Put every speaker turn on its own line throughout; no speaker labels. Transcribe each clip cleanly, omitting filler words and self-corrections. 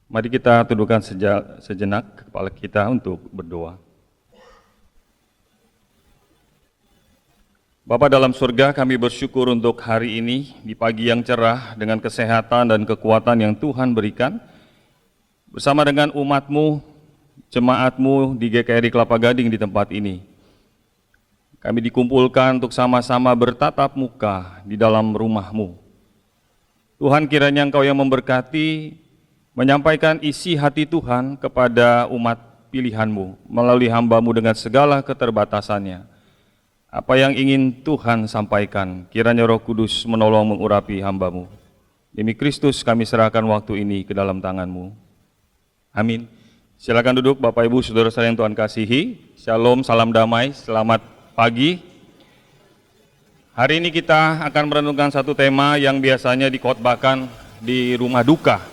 Mari kita tundukkan sejenak kepala kita untuk berdoa. Bapa dalam surga, kami bersyukur untuk hari ini, di pagi yang cerah, dengan kesehatan dan kekuatan yang Tuhan berikan, bersama dengan umat-Mu, jemaat-Mu di GKRI Kelapa Gading di tempat ini. Kami dikumpulkan untuk sama-sama bertatap muka di dalam rumah-Mu. Tuhan, kiranya Engkau yang memberkati, menyampaikan isi hati Tuhan kepada umat pilihan-Mu, melalui hamba-Mu dengan segala keterbatasannya. Apa yang ingin Tuhan sampaikan, kiranya Roh Kudus menolong mengurapi hamba-Mu. Demi Kristus kami serahkan waktu ini ke dalam tangan-Mu. Amin. Silakan duduk Bapak Ibu Saudara-saudara yang Tuhan kasihi. Shalom, salam damai, selamat pagi. Hari ini kita akan merenungkan satu tema yang biasanya dikhotbahkan di rumah duka,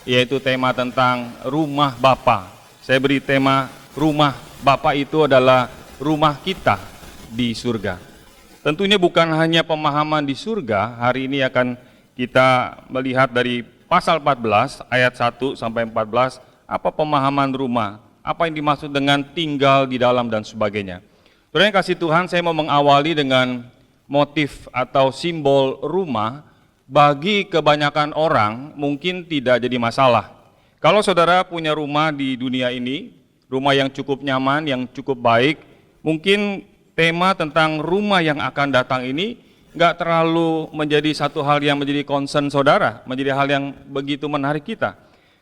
yaitu tema tentang rumah Bapa. Saya beri tema rumah Bapa itu adalah rumah kita di surga. Tentunya bukan hanya pemahaman di surga, hari ini akan kita melihat dari pasal 14 ayat 1 sampai 14, apa pemahaman rumah, apa yang dimaksud dengan tinggal di dalam dan sebagainya. Saudara yang kasih Tuhan, saya mau mengawali dengan motif atau simbol rumah. Bagi kebanyakan orang mungkin tidak jadi masalah. Kalau saudara punya rumah di dunia ini, rumah yang cukup nyaman, yang cukup baik, mungkin tema tentang rumah yang akan datang ini nggak terlalu menjadi satu hal yang menjadi concern saudara, menjadi hal yang begitu menarik kita.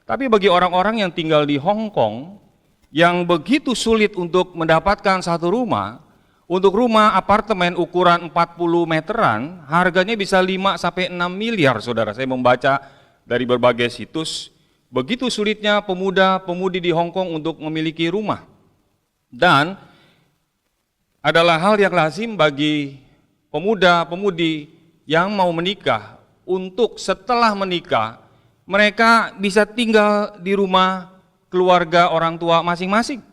Tapi bagi orang-orang yang tinggal di Hong Kong, yang begitu sulit untuk mendapatkan satu rumah, untuk rumah apartemen ukuran 40 meteran, harganya bisa 5-6 miliar saudara. Saya membaca dari berbagai situs, begitu sulitnya pemuda-pemudi di Hong Kong untuk memiliki rumah. Dan adalah hal yang lazim bagi pemuda-pemudi yang mau menikah, untuk setelah menikah, mereka bisa tinggal di rumah keluarga orang tua masing-masing.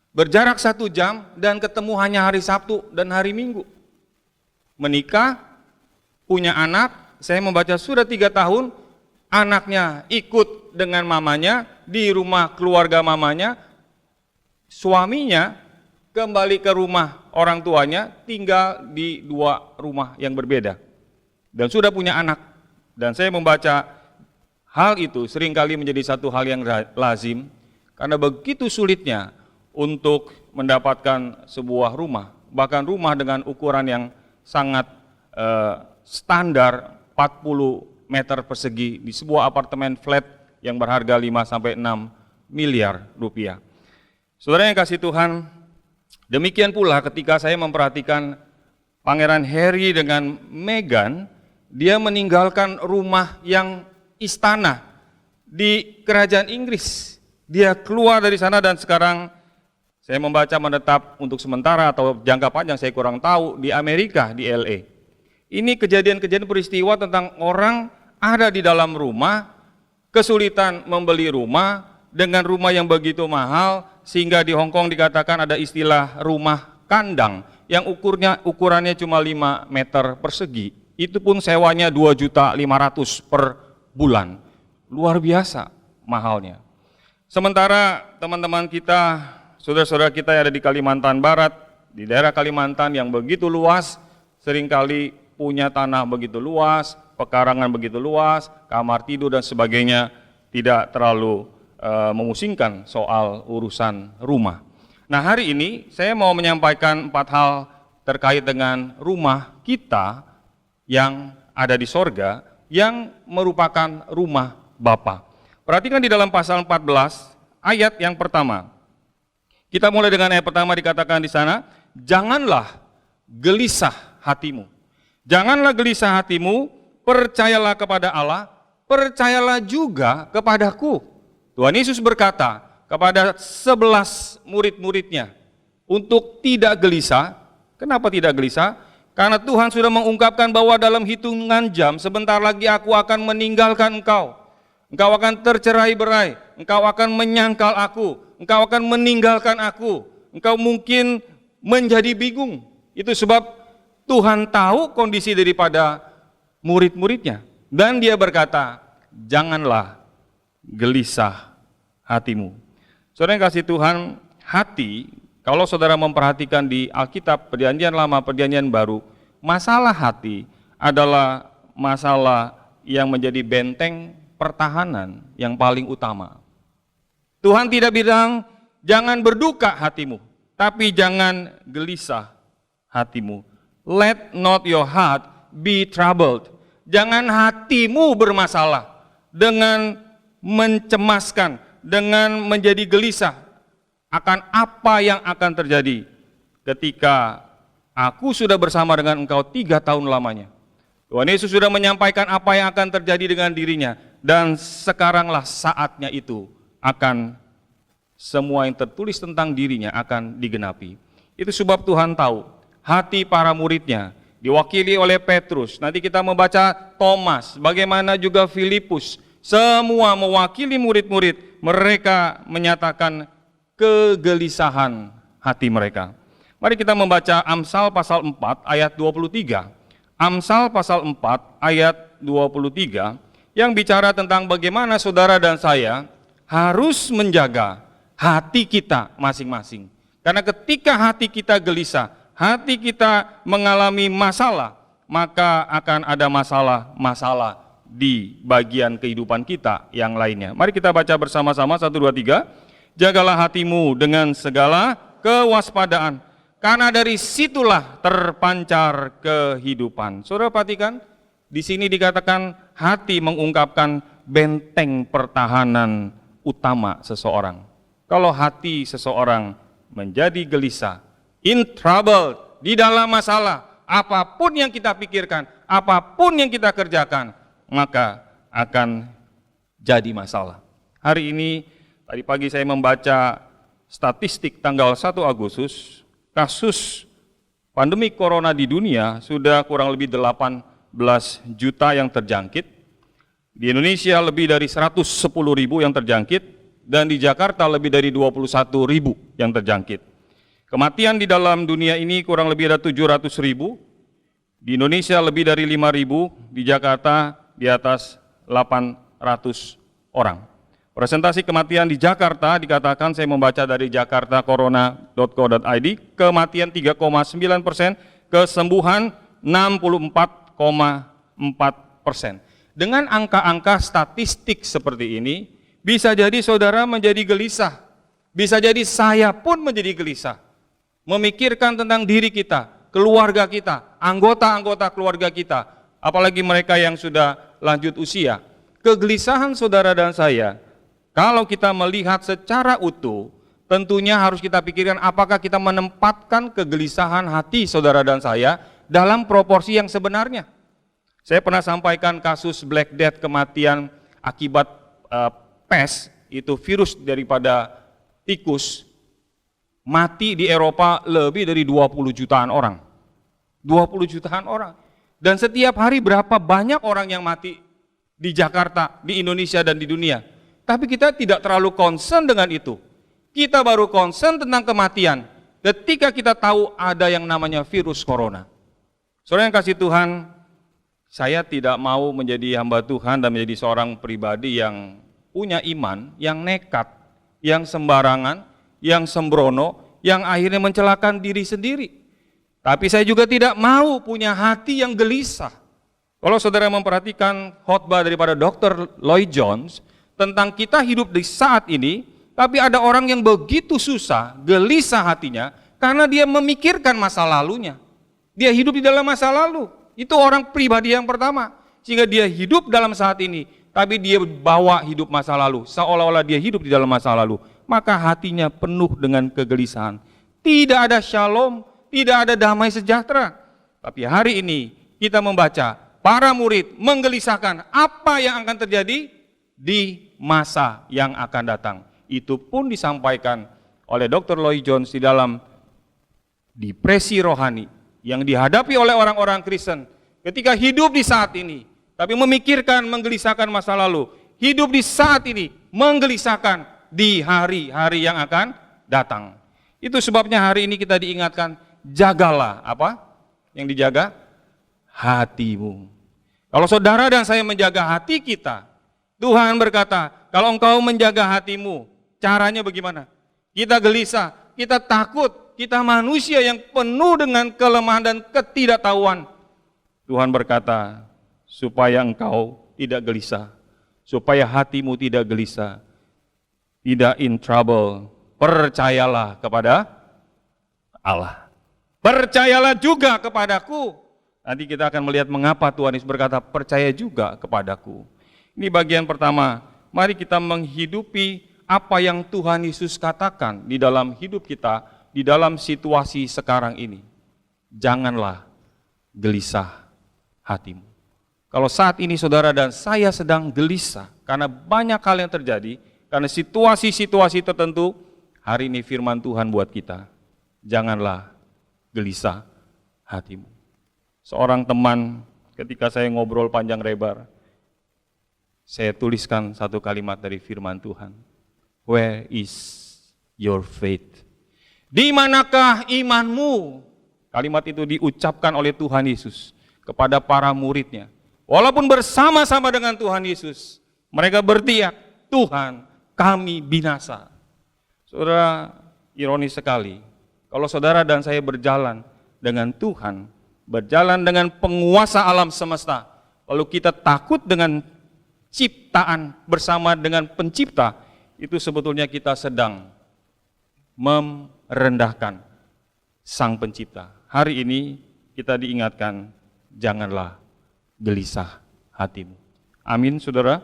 Berjarak 1 jam dan ketemu hanya hari Sabtu dan hari Minggu. Menikah, punya anak, saya membaca sudah 3 tahun, anaknya ikut dengan mamanya di rumah keluarga mamanya, suaminya kembali ke rumah orang tuanya, tinggal di 2 rumah yang berbeda. Dan sudah punya anak. Dan saya membaca hal itu seringkali menjadi satu hal yang lazim, karena begitu sulitnya untuk mendapatkan sebuah rumah, bahkan rumah dengan ukuran yang sangat standar 40 meter persegi di sebuah apartemen flat yang berharga 5-6 miliar rupiah. Saudara yang kasih Tuhan, demikian pula ketika saya memperhatikan Pangeran Harry dengan Meghan, dia meninggalkan rumah yang istana di kerajaan Inggris. Dia keluar dari sana dan sekarang saya membaca menetap untuk sementara atau jangka panjang, saya kurang tahu, di Amerika, di LA. Ini kejadian-kejadian peristiwa tentang orang ada di dalam rumah, kesulitan membeli rumah, dengan rumah yang begitu mahal, sehingga di Hong Kong dikatakan ada istilah rumah kandang, yang ukurannya cuma 5 meter persegi. Itu pun sewanya 2.500.000 per bulan. Luar biasa mahalnya. Sementara teman-teman kita, saudara-saudara kita yang ada di Kalimantan Barat, di daerah Kalimantan yang begitu luas, seringkali punya tanah begitu luas, pekarangan begitu luas, kamar tidur dan sebagainya, tidak terlalu memusingkan soal urusan rumah. Nah, hari ini saya mau menyampaikan 4 hal terkait dengan rumah kita yang ada di sorga, yang merupakan rumah Bapa. Perhatikan di dalam pasal 14 ayat yang pertama. Kita mulai dengan ayat pertama, dikatakan di sana, janganlah gelisah hatimu. Janganlah gelisah hatimu, percayalah kepada Allah, percayalah juga kepadaku. Tuhan Yesus berkata kepada 11 murid-muridnya untuk tidak gelisah. Kenapa tidak gelisah? Karena Tuhan sudah mengungkapkan bahwa dalam hitungan jam sebentar lagi aku akan meninggalkan engkau. Engkau akan tercerai-berai, engkau akan menyangkal aku, engkau akan meninggalkan aku, engkau mungkin menjadi bingung. Itu sebab Tuhan tahu kondisi daripada murid-muridnya. Dan dia berkata, janganlah gelisah hatimu. Saudara yang kasih Tuhan, hati, kalau saudara memperhatikan di Alkitab, Perjanjian Lama, Perjanjian Baru, masalah hati adalah masalah yang menjadi benteng pertahanan yang paling utama. Tuhan tidak bilang, jangan berduka hatimu, tapi jangan gelisah hatimu. Let not your heart be troubled. Jangan hatimu bermasalah dengan mencemaskan, dengan menjadi gelisah akan apa yang akan terjadi ketika aku sudah bersama dengan engkau 3 tahun lamanya. Tuhan Yesus sudah menyampaikan apa yang akan terjadi dengan dirinya, dan sekaranglah saatnya itu akan semua yang tertulis tentang dirinya akan digenapi. Itu sebab Tuhan tahu hati para muridnya diwakili oleh Petrus. Nanti kita membaca Thomas, bagaimana juga Filipus, semua mewakili murid-murid. Mereka menyatakan kegelisahan hati mereka. Mari kita membaca Amsal pasal 4 ayat 23. Amsal pasal 4 ayat 23 yang bicara tentang bagaimana saudara dan saya harus menjaga hati kita masing-masing. Karena ketika hati kita gelisah, hati kita mengalami masalah, maka akan ada masalah-masalah di bagian kehidupan kita yang lainnya. Mari kita baca bersama-sama 1, 2, 3. Jagalah hatimu dengan segala kewaspadaan, karena dari situlah terpancar kehidupan. Saudara perhatikan, di sini dikatakan hati mengungkapkan benteng pertahanan utama seseorang. Kalau hati seseorang menjadi gelisah, in trouble, di dalam masalah, apapun yang kita pikirkan, apapun yang kita kerjakan, maka akan jadi masalah. Hari ini, tadi pagi saya membaca statistik tanggal 1 Agustus, kasus pandemi corona di dunia sudah kurang lebih 18 juta yang terjangkit. Di Indonesia lebih dari 110.000 yang terjangkit, dan di Jakarta lebih dari 21.000 yang terjangkit. Kematian di dalam dunia ini kurang lebih ada 700.000, di Indonesia lebih dari 5.000, di Jakarta di atas 800 orang. Presentasi kematian di Jakarta dikatakan, saya membaca dari jakartacorona.co.id, kematian 3,9%, kesembuhan 64,4%. Dengan angka-angka statistik seperti ini, bisa jadi saudara menjadi gelisah, bisa jadi saya pun menjadi gelisah, memikirkan tentang diri kita, keluarga kita, anggota-anggota keluarga kita, apalagi mereka yang sudah lanjut usia. Kegelisahan saudara dan saya, kalau kita melihat secara utuh, tentunya harus kita pikirkan apakah kita menempatkan kegelisahan hati saudara dan saya dalam proporsi yang sebenarnya. Saya pernah sampaikan kasus Black Death, kematian akibat pes, itu virus daripada tikus, mati di Eropa lebih dari 20 jutaan orang. 20 jutaan orang. Dan setiap hari berapa banyak orang yang mati di Jakarta, di Indonesia, dan di dunia. Tapi kita tidak terlalu concern dengan itu. Kita baru concern tentang kematian ketika kita tahu ada yang namanya virus corona. Saudara yang kasih Tuhan, saya tidak mau menjadi hamba Tuhan dan menjadi seorang pribadi yang punya iman, yang nekat, yang sembarangan, yang sembrono, yang akhirnya mencelakakan diri sendiri. Tapi saya juga tidak mau punya hati yang gelisah. Kalau saudara memperhatikan khotbah daripada Dr. Lloyd Jones tentang kita hidup di saat ini, tapi ada orang yang begitu susah, gelisah hatinya, karena dia memikirkan masa lalunya. Dia hidup di dalam masa lalu. Itu orang pribadi yang pertama. Sehingga dia hidup dalam saat ini, tapi dia bawa hidup masa lalu, seolah-olah dia hidup di dalam masa lalu. Maka hatinya penuh dengan kegelisahan. Tidak ada shalom, tidak ada damai sejahtera. Tapi hari ini kita membaca para murid menggelisahkan apa yang akan terjadi di masa yang akan datang. Itu pun disampaikan oleh Dr. Lloyd Jones di dalam depresi rohani yang dihadapi oleh orang-orang Kristen ketika hidup di saat ini, tapi memikirkan, menggelisahkan masa lalu. Hidup di saat ini, menggelisahkan di hari-hari yang akan datang. Itu sebabnya hari ini kita diingatkan, jagalah apa? Yang dijaga? Hatimu. Kalau saudara dan saya menjaga hati kita, Tuhan berkata, kalau engkau menjaga hatimu, caranya bagaimana? Kita gelisah, kita takut, kita manusia yang penuh dengan kelemahan dan ketidaktahuan. Tuhan berkata, supaya engkau tidak gelisah, supaya hatimu tidak gelisah, tidak in trouble, percayalah kepada Allah. Percayalah juga kepadaku. Nanti kita akan melihat mengapa Tuhan Yesus berkata, percaya juga kepadaku. Ini bagian pertama, mari kita menghidupi apa yang Tuhan Yesus katakan di dalam hidup kita, di dalam situasi sekarang ini. Janganlah gelisah hatimu. Kalau saat ini saudara dan saya sedang gelisah, karena banyak hal yang terjadi, karena situasi-situasi tertentu, hari ini firman Tuhan buat kita, janganlah gelisah hatimu. Seorang teman, ketika saya ngobrol panjang lebar, saya tuliskan satu kalimat dari firman Tuhan. Where is your faith? Di manakah imanmu? Kalimat itu diucapkan oleh Tuhan Yesus kepada para muridnya. Walaupun bersama-sama dengan Tuhan Yesus, mereka berteriak, Tuhan, kami binasa. Saudara, ironis sekali, kalau saudara dan saya berjalan dengan Tuhan, berjalan dengan penguasa alam semesta, lalu kita takut dengan ciptaan bersama dengan pencipta, itu sebetulnya kita sedang merendahkan sang pencipta. Hari ini kita diingatkan, janganlah gelisah hatimu. Amin, saudara.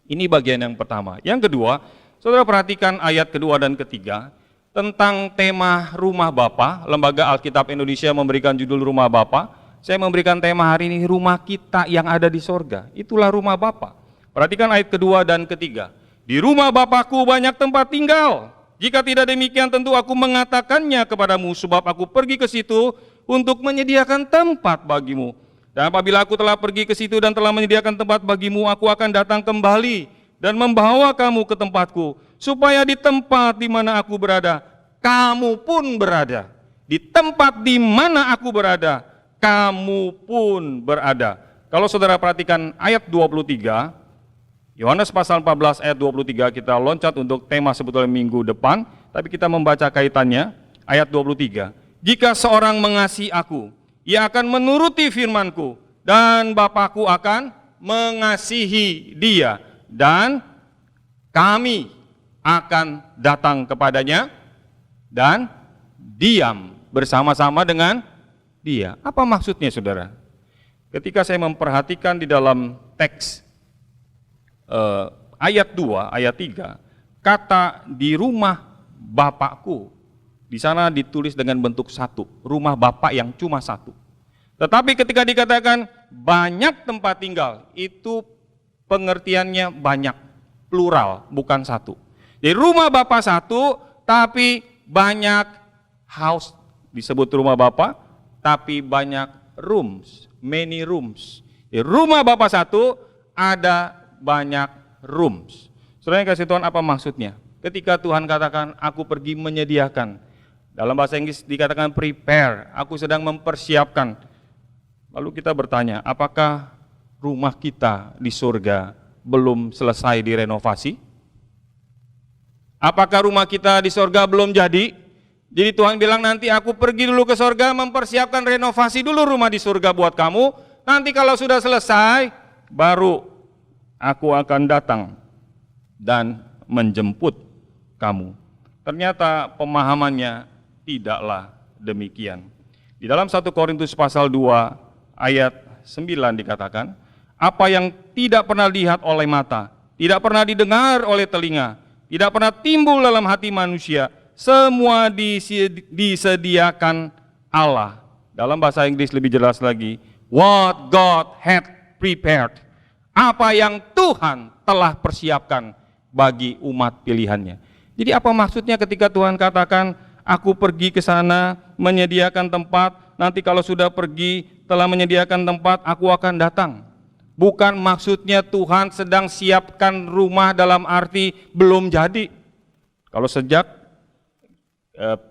Ini bagian yang pertama. Yang kedua, saudara perhatikan ayat kedua dan ketiga tentang tema Rumah Bapa. Lembaga Alkitab Indonesia memberikan judul Rumah Bapa. Saya memberikan tema hari ini, rumah kita yang ada di sorga. Itulah rumah Bapa. Perhatikan ayat kedua dan ketiga. Di rumah Bapakku banyak tempat tinggal. Jika tidak demikian tentu aku mengatakannya kepadamu, sebab aku pergi ke situ untuk menyediakan tempat bagimu. Dan apabila aku telah pergi ke situ dan telah menyediakan tempat bagimu, aku akan datang kembali dan membawa kamu ke tempatku, supaya di tempat di mana aku berada, kamu pun berada. Di tempat di mana aku berada, kamu pun berada. Kalau saudara perhatikan ayat 23, Yohanes pasal 14 ayat 23, kita loncat untuk tema sebetulnya minggu depan, tapi kita membaca kaitannya, ayat 23. Jika seorang mengasihi aku, ia akan menuruti firman-Ku, dan Bapa-Ku akan mengasihi dia, dan kami akan datang kepadanya, dan diam bersama-sama dengan dia. Apa maksudnya, saudara? Ketika saya memperhatikan di dalam teks ayat 2, ayat 3, kata di rumah Bapakku, di sana ditulis dengan bentuk satu, rumah Bapak yang cuma satu. Tetapi ketika dikatakan banyak tempat tinggal, itu pengertiannya banyak, plural, bukan satu. Jadi rumah Bapak satu, tapi banyak house, disebut rumah Bapak, tapi banyak rooms, many rooms. Di rumah Bapak satu, ada banyak rooms. Saudara yang kasih Tuhan, apa maksudnya? Ketika Tuhan katakan, aku pergi menyediakan, dalam bahasa Inggris dikatakan prepare, aku sedang mempersiapkan. Lalu kita bertanya, apakah rumah kita di surga belum selesai direnovasi? Apakah rumah kita di surga belum jadi? Jadi Tuhan bilang, nanti aku pergi dulu ke surga, mempersiapkan renovasi dulu rumah di surga buat kamu. Nanti kalau sudah selesai, baru aku akan datang dan menjemput kamu. Ternyata pemahamannya tidaklah demikian. Di dalam 1 Korintus pasal 2 ayat 9 dikatakan, apa yang tidak pernah dilihat oleh mata, tidak pernah didengar oleh telinga, tidak pernah timbul dalam hati manusia, semua disediakan Allah. Dalam bahasa Inggris lebih jelas lagi, what God had prepared. Apa yang Tuhan telah persiapkan bagi umat pilihannya. Jadi apa maksudnya ketika Tuhan katakan, aku pergi ke sana menyediakan tempat, nanti kalau sudah pergi telah menyediakan tempat, aku akan datang. Bukan maksudnya Tuhan sedang siapkan rumah dalam arti belum jadi. Kalau sejak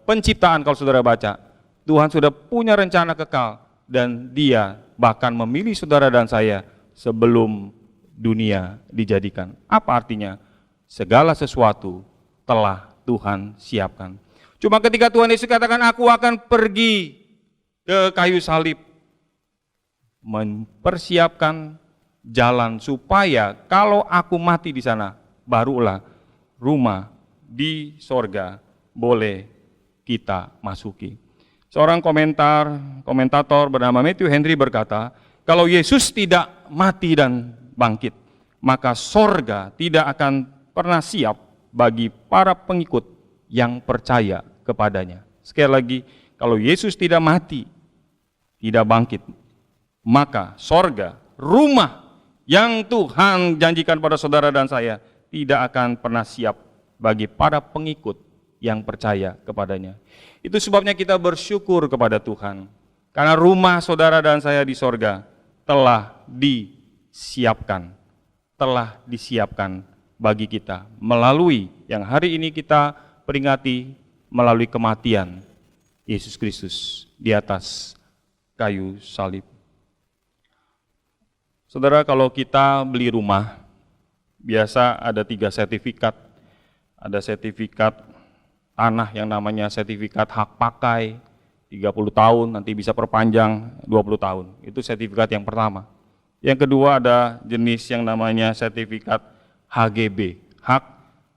penciptaan, kalau saudara baca, Tuhan sudah punya rencana kekal, dan Dia bahkan memilih saudara dan saya sebelum dunia dijadikan. Apa artinya? Segala sesuatu telah Tuhan siapkan. Cuma ketika Tuhan Yesus katakan, aku akan pergi ke kayu salib, mempersiapkan jalan supaya kalau aku mati di sana, barulah rumah di sorga boleh kita masuki. Seorang komentator bernama Matthew Henry berkata, kalau Yesus tidak mati dan bangkit, maka sorga tidak akan pernah siap bagi para pengikut yang percaya kepadanya. Sekali lagi, kalau Yesus tidak mati, tidak bangkit, maka sorga, rumah yang Tuhan janjikan pada saudara dan saya, tidak akan pernah siap bagi para pengikut yang percaya kepadanya. Itu sebabnya kita bersyukur kepada Tuhan, karena rumah saudara dan saya di sorga telah disiapkan bagi kita melalui yang hari ini kita peringati, melalui kematian Yesus Kristus di atas kayu salib. Saudara, kalau kita beli rumah, biasa ada 3 sertifikat. Ada sertifikat tanah yang namanya sertifikat hak pakai, 30 tahun, nanti bisa perpanjang 20 tahun. Itu sertifikat yang pertama. Yang kedua ada jenis yang namanya sertifikat HGB, hak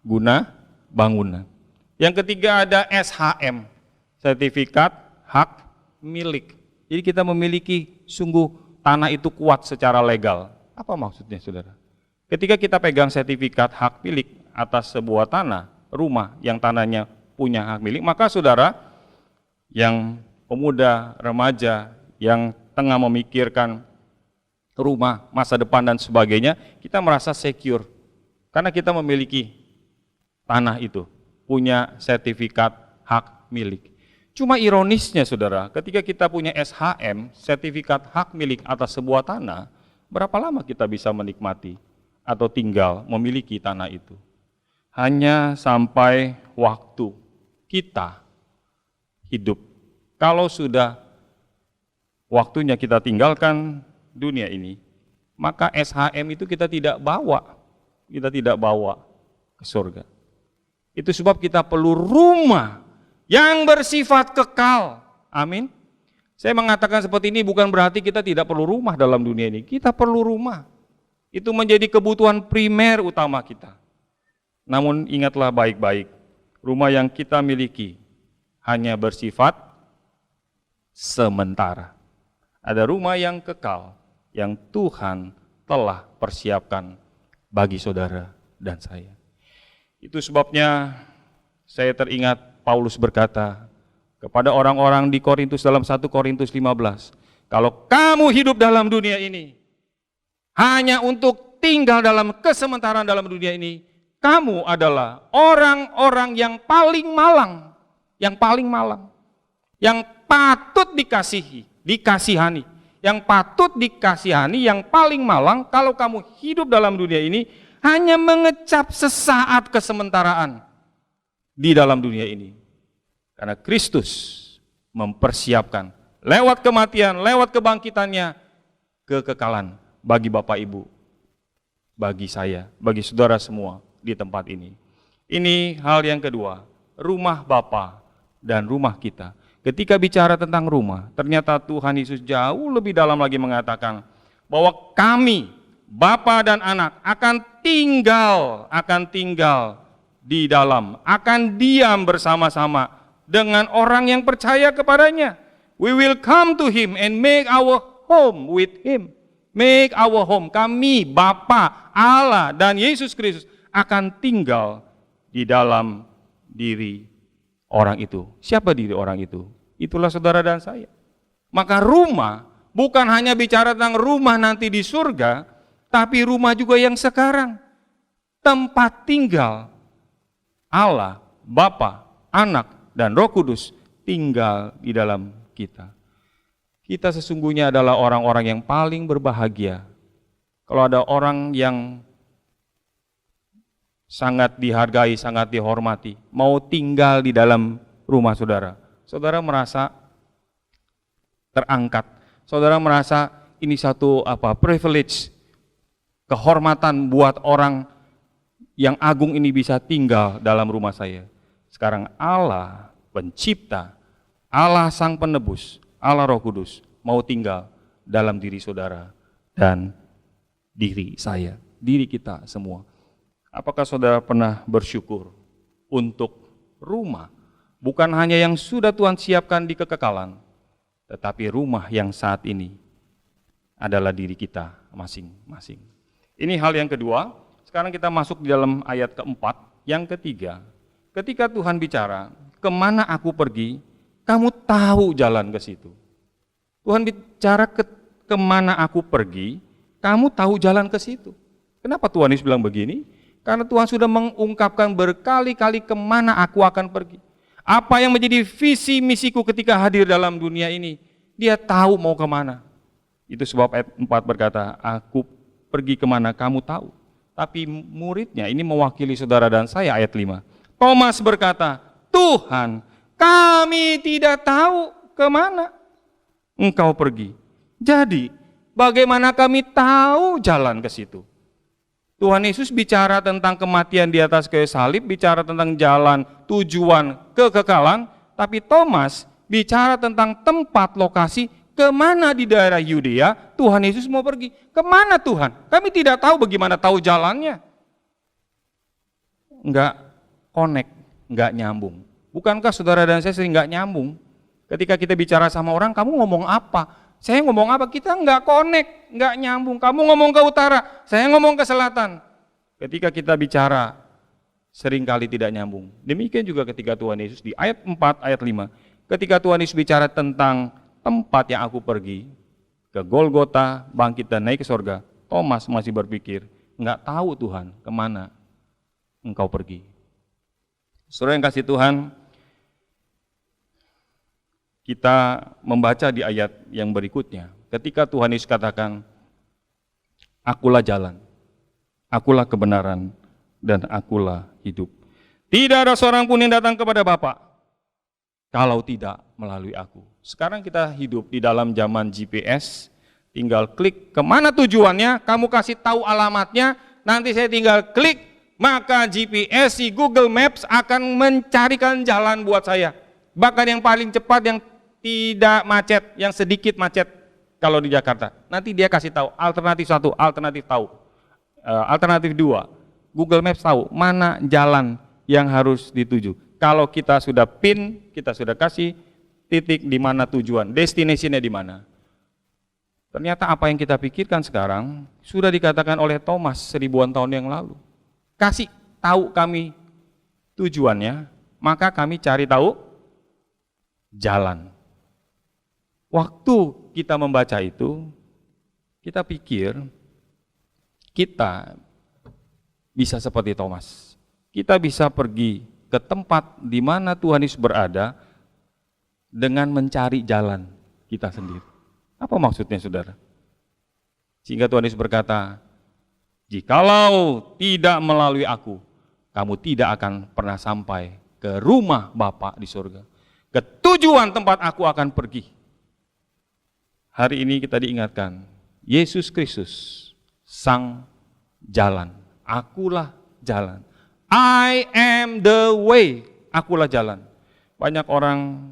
guna bangunan. Yang ketiga ada SHM, sertifikat hak milik. Jadi kita memiliki sungguh tanah itu kuat secara legal. Apa maksudnya, saudara? Ketika kita pegang sertifikat hak milik atas sebuah tanah, rumah yang tanahnya punya hak milik, maka saudara yang pemuda, remaja, yang tengah memikirkan rumah, masa depan dan sebagainya, kita merasa secure. Karena kita memiliki tanah itu, punya sertifikat hak milik. Cuma ironisnya saudara, ketika kita punya SHM, sertifikat hak milik atas sebuah tanah, berapa lama kita bisa menikmati atau tinggal memiliki tanah itu? Hanya sampai waktu kita hidup. Kalau sudah waktunya kita tinggalkan dunia ini, maka SHM itu kita tidak bawa ke surga. Itu sebab kita perlu rumah yang bersifat kekal. Amin. Saya mengatakan seperti ini bukan berarti kita tidak perlu rumah dalam dunia ini. Kita perlu rumah. Itu menjadi kebutuhan primer utama kita. Namun ingatlah baik-baik, rumah yang kita miliki hanya bersifat sementara. Ada rumah yang kekal yang Tuhan telah persiapkan bagi saudara dan saya. Itu sebabnya saya teringat Paulus berkata kepada orang-orang di Korintus dalam 1 Korintus 15, kalau kamu hidup dalam dunia ini hanya untuk tinggal dalam kesementaraan dalam dunia ini, kamu adalah orang-orang yang paling malang, yang patut dikasihani, yang paling malang kalau kamu hidup dalam dunia ini hanya mengecap sesaat kesementaraan di dalam dunia ini. Karena Kristus mempersiapkan lewat kematian, lewat kebangkitannya, kekekalan bagi Bapak Ibu, bagi saya, bagi saudara semua di tempat ini. Ini hal yang kedua, rumah Bapa dan rumah kita. Ketika bicara tentang rumah, ternyata Tuhan Yesus jauh lebih dalam lagi mengatakan bahwa kami, Bapa dan Anak, akan tinggal di dalam, akan diam bersama-sama dengan orang yang percaya kepadanya. We will come to Him and make our home with Him. Make our home. Kami, Bapa, Allah, dan Yesus Kristus akan tinggal di dalam diri orang itu. Siapa diri orang itu? Itulah saudara dan saya. Maka rumah bukan hanya bicara tentang rumah nanti di surga, tapi rumah juga yang sekarang. Tempat tinggal Allah, Bapa, Anak, dan Roh Kudus tinggal di dalam kita. Kita sesungguhnya adalah orang-orang yang paling berbahagia. Kalau ada orang yang sangat dihargai, sangat dihormati, mau tinggal di dalam rumah saudara, saudara merasa terangkat, saudara merasa ini satu privilege, kehormatan buat orang yang agung ini bisa tinggal dalam rumah saya. Sekarang Allah pencipta, Allah sang penebus, Allah Roh Kudus mau tinggal dalam diri saudara dan diri saya, diri kita semua. Apakah saudara pernah bersyukur untuk rumah, bukan hanya yang sudah Tuhan siapkan di kekekalan, tetapi rumah yang saat ini adalah diri kita masing-masing. Ini hal yang kedua. Sekarang kita masuk di dalam ayat keempat. Yang ketiga, ketika Tuhan bicara, kemana aku pergi, kamu tahu jalan ke situ. Tuhan bicara kemana aku pergi, kamu tahu jalan ke situ. Kenapa Tuhan Yesus bilang begini? Karena Tuhan sudah mengungkapkan berkali-kali kemana aku akan pergi. Apa yang menjadi visi misiku ketika hadir dalam dunia ini, dia tahu mau kemana. Itu sebab ayat 4 berkata, aku pergi kemana kamu tahu. Tapi muridnya, ini mewakili saudara dan saya, ayat 5. Thomas berkata, Tuhan, kami tidak tahu kemana Engkau pergi. Jadi, bagaimana kami tahu jalan ke situ? Tuhan Yesus bicara tentang kematian di atas kayu salib, bicara tentang jalan, tujuan, kekekalan, tapi Thomas bicara tentang tempat, lokasi, kemana di daerah Yudea Tuhan Yesus mau pergi. Kemana Tuhan? Kami tidak tahu, bagaimana tahu jalannya. Enggak connect, enggak nyambung. Bukankah saudara dan saya sering enggak nyambung? Ketika kita bicara sama orang, kamu ngomong apa? Saya ngomong apa? Kita enggak connect, enggak nyambung. Kamu ngomong ke utara, saya ngomong ke selatan. Ketika kita bicara, seringkali tidak nyambung. Demikian juga ketika Tuhan Yesus di ayat 4, ayat 5. Ketika Tuhan Yesus bicara tentang tempat yang aku pergi, ke Golgota, bangkit dan naik ke sorga, Thomas masih berpikir, enggak tahu Tuhan kemana Engkau pergi. Saudara yang kasih Tuhan, kita membaca di ayat yang berikutnya, ketika Tuhan Yesus katakan, akulah jalan, akulah kebenaran, dan akulah hidup. Tidak ada seorang pun yang datang kepada Bapa kalau tidak melalui aku. Sekarang kita hidup di dalam zaman GPS, tinggal klik kemana tujuannya, kamu kasih tahu alamatnya, nanti saya tinggal klik, maka GPS di Google Maps akan mencarikan jalan buat saya. Bahkan yang paling cepat, yang tidak macet, yang sedikit macet kalau di Jakarta. Nanti dia kasih tahu alternatif 1, alternatif tahu. Alternatif 2, Google Maps tahu mana jalan yang harus dituju. Kalau kita sudah pin, kita sudah kasih titik di mana tujuan, destination-nya di mana. Ternyata apa yang kita pikirkan sekarang sudah dikatakan oleh Thomas 1000-an tahun yang lalu. Kasih tahu kami tujuannya, maka kami cari tahu jalan. Waktu kita membaca itu, kita pikir kita bisa seperti Thomas. Kita bisa pergi ke tempat di mana Tuhan Yesus berada dengan mencari jalan kita sendiri. Apa maksudnya saudara? Sehingga Tuhan Yesus berkata, jikalau tidak melalui aku, kamu tidak akan pernah sampai ke rumah Bapa di surga. Ke tujuan tempat aku akan pergi. Hari ini kita diingatkan, Yesus Kristus, sang jalan. Akulah jalan. I am the way. Akulah jalan. Banyak orang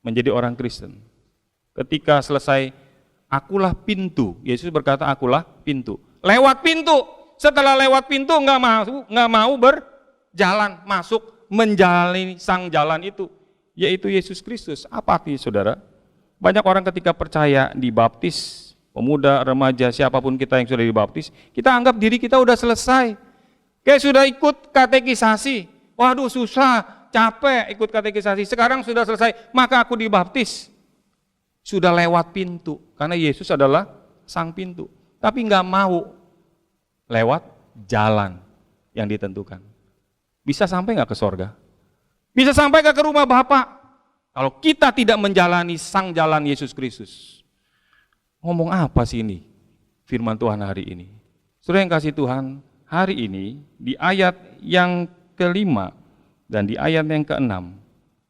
menjadi orang Kristen. Ketika selesai, akulah pintu. Yesus berkata, akulah pintu. Lewat pintu. Setelah lewat pintu, nggak mau berjalan, masuk menjalani sang jalan itu, yaitu Yesus Kristus. Apa artinya saudara? Banyak orang ketika percaya dibaptis, pemuda, remaja, siapapun kita yang sudah dibaptis, kita anggap diri kita udah selesai. Kayak sudah ikut katekisasi. Waduh susah, capek ikut katekisasi. Sekarang sudah selesai, maka aku dibaptis. Sudah lewat pintu, karena Yesus adalah sang pintu. Tapi nggak mau lewat jalan yang ditentukan. Bisa sampai nggak ke sorga? Bisa sampai nggak ke rumah Bapa? Kalau kita tidak menjalani sang jalan Yesus Kristus. Ngomong apa sih ini firman Tuhan hari ini? Saudara yang kasih Tuhan, hari ini di ayat yang kelima dan di ayat yang keenam,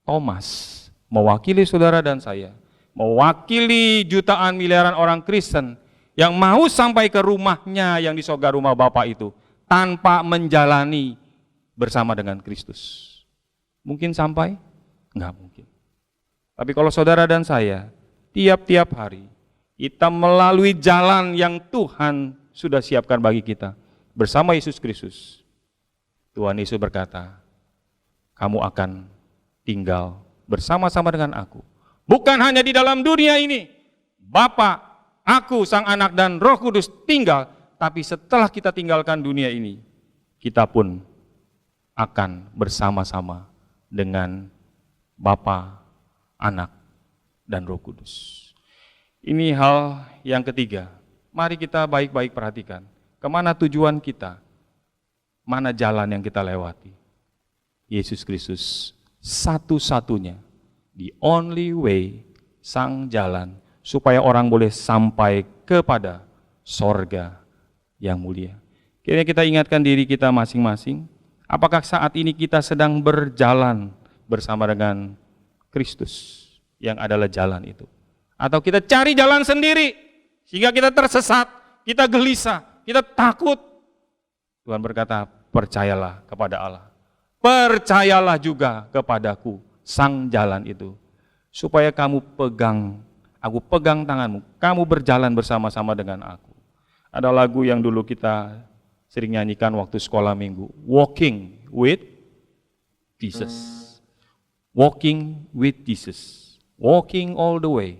Thomas mewakili saudara dan saya, mewakili jutaan miliaran orang Kristen
yang mau sampai ke rumahnya yang di sorga, rumah Bapa itu, tanpa menjalani bersama dengan Kristus. Mungkin sampai? Enggak mungkin. Tapi kalau saudara dan saya, tiap-tiap hari, kita melalui jalan yang Tuhan sudah siapkan bagi kita, bersama Yesus Kristus. Tuhan Yesus berkata, kamu akan tinggal bersama-sama dengan aku. Bukan hanya di dalam dunia ini, Bapa, aku, Sang Anak, dan Roh Kudus tinggal, tapi setelah kita tinggalkan dunia ini, kita pun akan bersama-sama dengan Bapa, Anak, dan Roh Kudus. Ini hal yang ketiga. Mari kita baik-baik perhatikan. Kemana tujuan kita? Mana jalan yang kita lewati? Yesus Kristus satu-satunya, the only way, sang jalan, supaya orang boleh sampai kepada sorga yang mulia. Kiranya kita ingatkan diri kita masing-masing, apakah saat ini kita sedang berjalan bersama dengan Kristus yang adalah jalan itu? Atau kita cari jalan sendiri, sehingga kita tersesat, kita gelisah, kita takut. Tuhan berkata, percayalah kepada Allah. Percayalah juga kepadaku, sang jalan itu. Supaya kamu pegang, aku pegang tanganmu, kamu berjalan bersama-sama dengan aku. Ada lagu yang dulu kita sering nyanyikan waktu sekolah minggu, Walking with Jesus. Walking with Jesus. Walking all the way.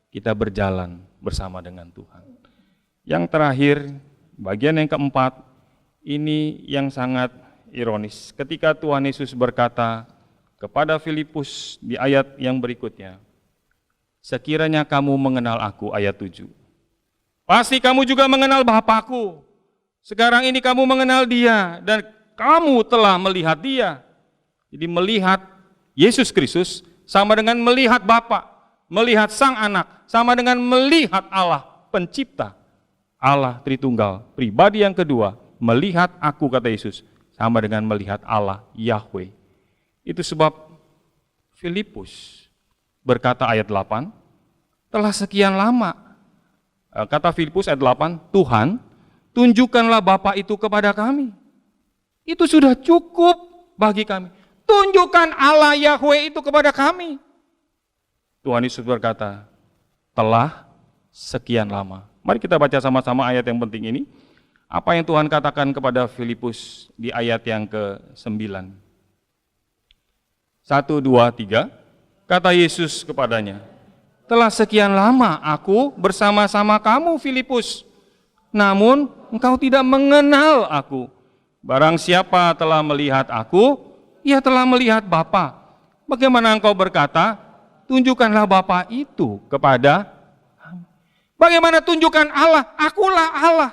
Kita berjalan bersama dengan Tuhan. Yang terakhir, bagian yang keempat, ini yang sangat ironis. Ketika Tuhan Yesus berkata kepada Filipus di ayat yang berikutnya, sekiranya kamu mengenal aku, ayat 7. Pasti kamu juga mengenal Bapakku. Sekarang ini kamu mengenal Dia dan kamu telah melihat Dia. Jadi melihat Yesus Kristus sama dengan melihat Bapa, melihat Sang Anak, sama dengan melihat Allah Pencipta, Allah Tritunggal, pribadi yang kedua. Melihat aku, kata Yesus, sama dengan melihat Allah Yahweh. Itu sebab Filipus berkata ayat 8, telah sekian lama, kata Filipus ayat 8, Tuhan, tunjukkanlah Bapa itu kepada kami. Itu sudah cukup bagi kami. Tunjukkan Allah Yahweh itu kepada kami. Tuhan Yesus berkata, telah sekian lama. Mari kita baca sama-sama ayat yang penting ini. Apa yang Tuhan katakan kepada Filipus di ayat yang ke-9. 1, 2, 3. Kata Yesus kepadanya, telah sekian lama aku bersama-sama kamu, Filipus. Namun engkau tidak mengenal aku. Barang siapa telah melihat aku, ia telah melihat Bapa. Bagaimana engkau berkata, tunjukkanlah Bapa itu kepada kami. Bagaimana tunjukkan Allah? Akulah Allah.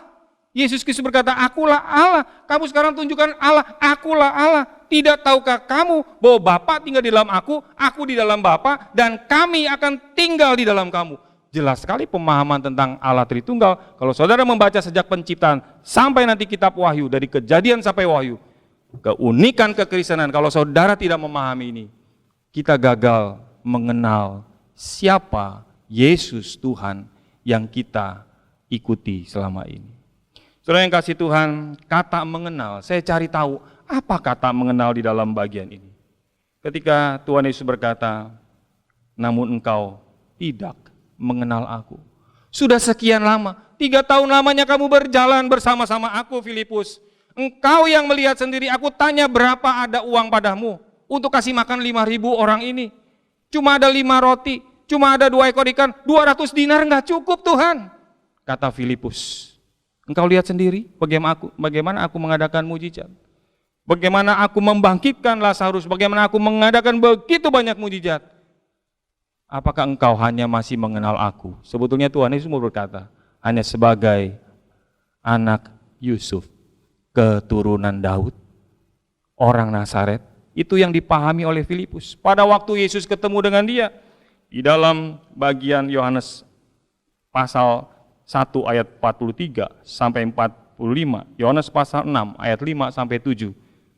Yesus Kristus berkata, akulah Allah. Kamu sekarang tunjukkan Allah, akulah Allah. Tidak tahukah kamu bahwa Bapa tinggal di dalam aku di dalam Bapa, dan kami akan tinggal di dalam kamu. Jelas sekali pemahaman tentang Allah Tritunggal. Kalau saudara membaca sejak penciptaan sampai nanti kitab Wahyu, dari Kejadian sampai Wahyu, keunikan kekristenan, kalau saudara tidak memahami ini, kita gagal mengenal siapa Yesus Tuhan yang kita ikuti selama ini. Saudara yang kasih Tuhan, kata mengenal, saya cari tahu apa kata mengenal di dalam bagian ini. Ketika Tuhan Yesus berkata, namun engkau tidak mengenal aku. Sudah sekian lama, 3 tahun lamanya kamu berjalan bersama-sama aku, Filipus. Engkau yang melihat sendiri, aku tanya berapa ada uang padamu untuk kasih makan 5.000 orang ini. Cuma ada 5 roti, cuma ada 2 ekor ikan, 200 dinar enggak cukup Tuhan. Kata Filipus, engkau lihat sendiri bagaimana aku mengadakan mujizat. Bagaimana aku membangkitkan Lazarus, bagaimana aku mengadakan begitu banyak mujizat. Apakah engkau hanya masih mengenal aku? Sebetulnya Tuhan Yesus berkata, hanya sebagai anak Yusuf, keturunan Daud, orang Nazaret. Itu yang dipahami oleh Filipus. Pada waktu Yesus ketemu dengan dia, di dalam bagian Yohanes pasal 1 ayat 43 sampai 45, Yohanes pasal 6 ayat 5 sampai 7,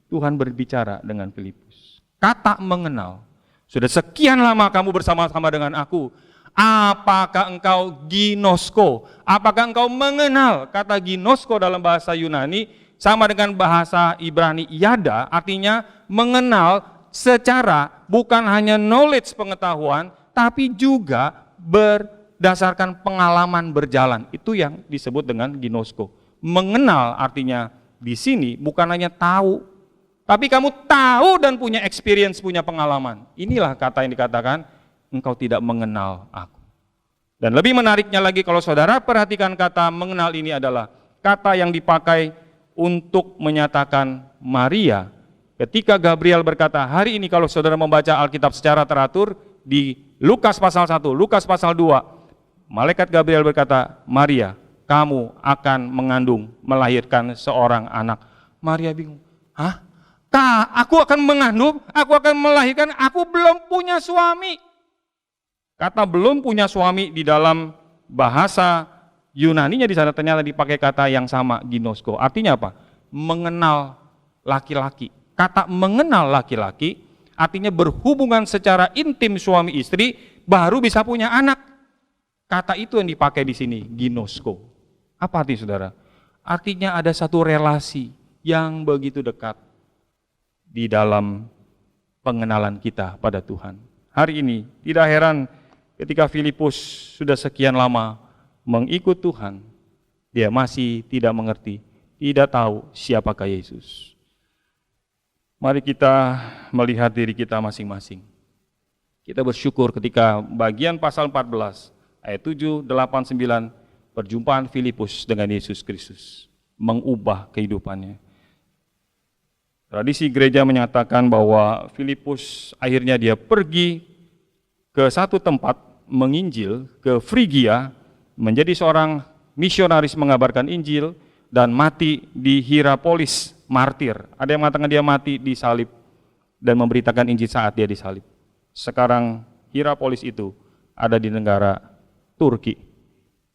Tuhan berbicara dengan Filipus. Kata mengenal, sudah sekian lama kamu bersama-sama dengan aku Apakah engkau ginosko? Apakah engkau mengenal? Kata ginosko dalam bahasa Yunani sama dengan bahasa Ibrani yada, artinya mengenal secara bukan hanya knowledge pengetahuan, tapi juga berdasarkan pengalaman berjalan. Itu yang disebut dengan ginosko. Mengenal artinya di sini bukan hanya tahu, tapi kamu tahu dan punya experience, punya pengalaman. Inilah kata yang dikatakan, engkau tidak mengenal aku. Dan lebih menariknya lagi kalau saudara perhatikan kata mengenal ini adalah kata yang dipakai untuk menyatakan Maria. Ketika Gabriel berkata, hari ini kalau saudara membaca Alkitab secara teratur di Lukas pasal 1, Lukas pasal 2, malaikat Gabriel berkata, Maria, kamu akan mengandung, melahirkan seorang anak. Maria bingung, hah? Aku akan mengandung, aku akan melahirkan, aku belum punya suami. Kata belum punya suami di dalam bahasa Yunaninya di sana ternyata dipakai kata yang sama, ginosko. Artinya apa? Mengenal laki-laki. Kata mengenal laki-laki artinya berhubungan secara intim suami istri baru bisa punya anak. Kata itu yang dipakai di sini, ginosko. Apa arti saudara? Artinya ada satu relasi yang begitu dekat di dalam pengenalan kita pada Tuhan. Hari ini tidak heran ketika Filipus sudah sekian lama mengikut Tuhan, dia masih tidak mengerti, tidak tahu siapakah Yesus. Mari kita melihat diri kita masing-masing. Kita bersyukur ketika bagian pasal 14 ayat 7, 8, 9 perjumpaan Filipus dengan Yesus Kristus mengubah kehidupannya. Tradisi gereja menyatakan bahwa Filipus akhirnya dia pergi ke satu tempat menginjil, ke Frigia, menjadi seorang misionaris mengabarkan Injil, dan mati di Hierapolis, martir. Ada yang mengatakan dia mati disalib dan memberitakan Injil saat dia disalib. Sekarang Hierapolis itu ada di negara Turki,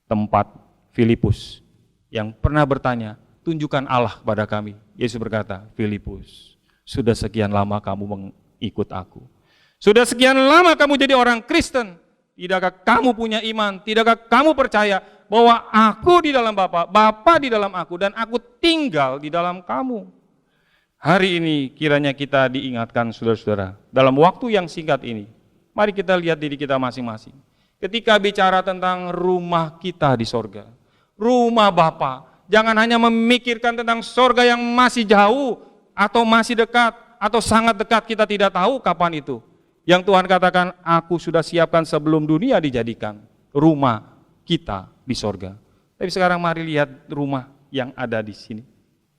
tempat Filipus yang pernah bertanya, tunjukkan Allah kepada kami. Yesus berkata, Filipus, sudah sekian lama kamu mengikut aku. Sudah sekian lama kamu jadi orang Kristen. Tidakkah kamu punya iman? Tidakkah kamu percaya bahwa aku di dalam Bapa, Bapa di dalam aku, dan aku tinggal di dalam kamu? Hari ini kiranya kita diingatkan saudara-saudara, dalam waktu yang singkat ini, mari kita lihat diri kita masing-masing. Ketika bicara tentang rumah kita di sorga, rumah Bapa, jangan hanya memikirkan tentang sorga yang masih jauh, atau masih dekat, atau sangat dekat, kita tidak tahu kapan itu. Yang Tuhan katakan, aku sudah siapkan sebelum dunia dijadikan rumah kita di sorga. Tapi sekarang mari lihat rumah yang ada di sini,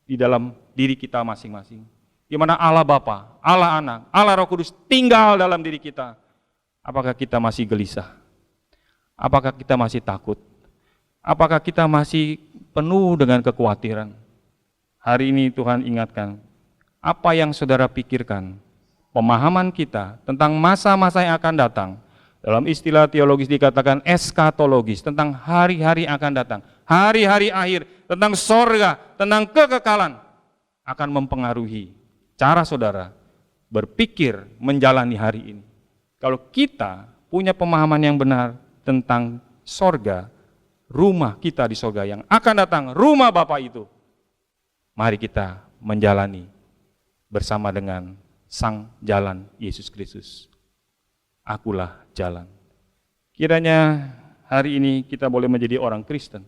di dalam diri kita masing-masing. Di mana Allah Bapa, Allah Anak, Allah Roh Kudus tinggal dalam diri kita. Apakah kita masih gelisah? Apakah kita masih takut? Apakah kita masih penuh dengan kekhawatiran? Hari ini Tuhan ingatkan, apa yang saudara pikirkan, pemahaman kita tentang masa-masa yang akan datang, dalam istilah teologis dikatakan eskatologis, tentang hari-hari akan datang, hari-hari akhir, tentang sorga, tentang kekekalan, akan mempengaruhi cara saudara berpikir menjalani hari ini. Kalau kita punya pemahaman yang benar tentang sorga, rumah kita di sorga yang akan datang, rumah Bapa itu, mari kita menjalani bersama dengan Sang Jalan Yesus Kristus. Akulah jalan. Kiranya hari ini kita boleh menjadi orang Kristen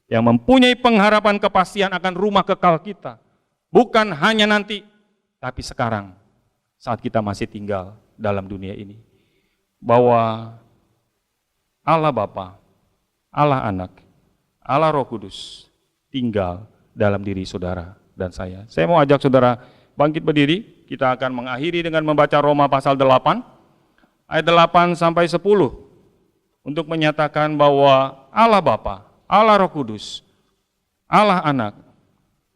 yang mempunyai pengharapan kepastian akan rumah kekal kita. Bukan hanya nanti, tapi sekarang saat kita masih tinggal dalam dunia ini. Bahwa Allah Bapa, Allah Anak, Allah Roh Kudus tinggal dalam diri saudara dan saya. Saya mau ajak saudara bangkit berdiri. Kita akan mengakhiri dengan membaca Roma pasal 8, ayat 8 sampai 10, untuk menyatakan bahwa Allah Bapa, Allah Roh Kudus, Allah Anak,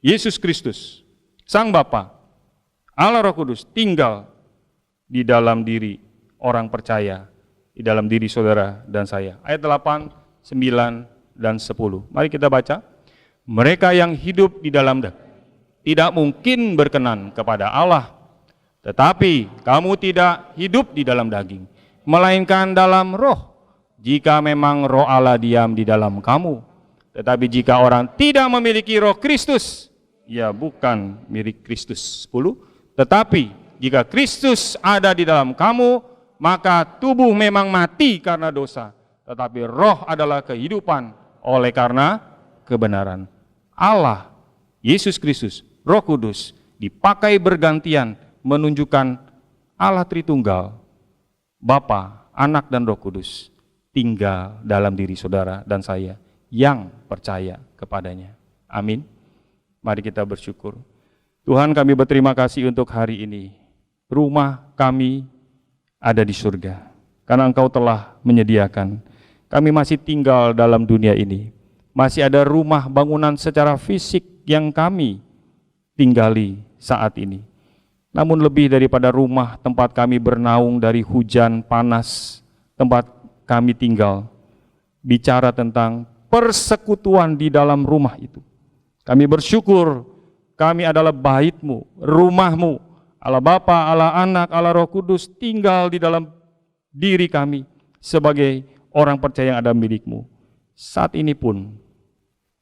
Yesus Kristus, Sang Bapa, Allah Roh Kudus tinggal di dalam diri orang percaya, di dalam diri saudara dan saya. Ayat 8, 9, dan 10. Mari kita baca. Mereka yang hidup di dalam tidak mungkin berkenan kepada Allah. Tetapi kamu tidak hidup di dalam daging, melainkan dalam roh. jika memang Roh Allah diam di dalam kamu. Tetapi jika orang tidak memiliki Roh Kristus, ia bukan milik Kristus. 10. Tetapi jika Kristus ada di dalam kamu, maka tubuh memang mati karena dosa, tetapi roh adalah kehidupan oleh karena kebenaran. Allah, Yesus Kristus, Roh Kudus dipakai bergantian menunjukkan Allah Tritunggal, Bapa, Anak dan Roh Kudus tinggal dalam diri saudara dan saya yang percaya kepadanya. Amin. Mari kita bersyukur. Tuhan, kami berterima kasih untuk hari ini. Rumah kami ada di surga, karena Engkau telah menyediakan. Kami masih tinggal dalam dunia ini. Masih ada rumah bangunan secara fisik yang kami tinggali saat ini. Namun lebih daripada rumah tempat kami bernaung dari hujan panas, tempat kami tinggal, bicara tentang persekutuan di dalam rumah itu. Kami bersyukur kami adalah bait-Mu, rumah-Mu. Allah Bapa, Allah Anak, Allah Roh Kudus tinggal di dalam diri kami sebagai orang percaya yang ada milik-Mu. Saat ini pun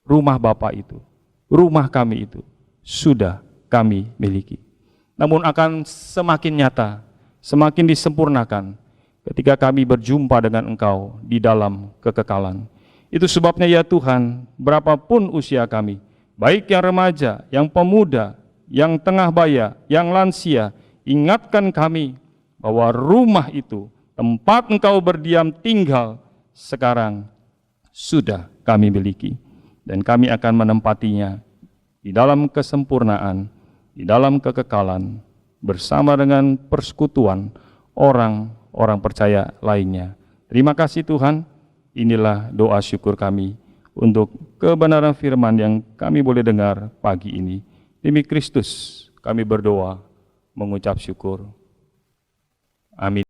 rumah Bapa itu, rumah kami itu sudah kami miliki. Namun akan semakin nyata, semakin disempurnakan ketika kami berjumpa dengan Engkau di dalam kekekalan. Itu sebabnya ya Tuhan, berapapun usia kami, baik yang remaja, yang pemuda, yang tengah baya, yang lansia, ingatkan kami bahwa rumah itu, tempat Engkau berdiam tinggal, sekarang sudah kami miliki. Dan kami akan menempatinya di dalam kesempurnaan, di dalam kekekalan, bersama dengan persekutuan orang-orang percaya lainnya. Terima kasih Tuhan, inilah doa syukur kami untuk kebenaran firman yang kami boleh dengar pagi ini. Demi Kristus kami berdoa, mengucap syukur. Amin.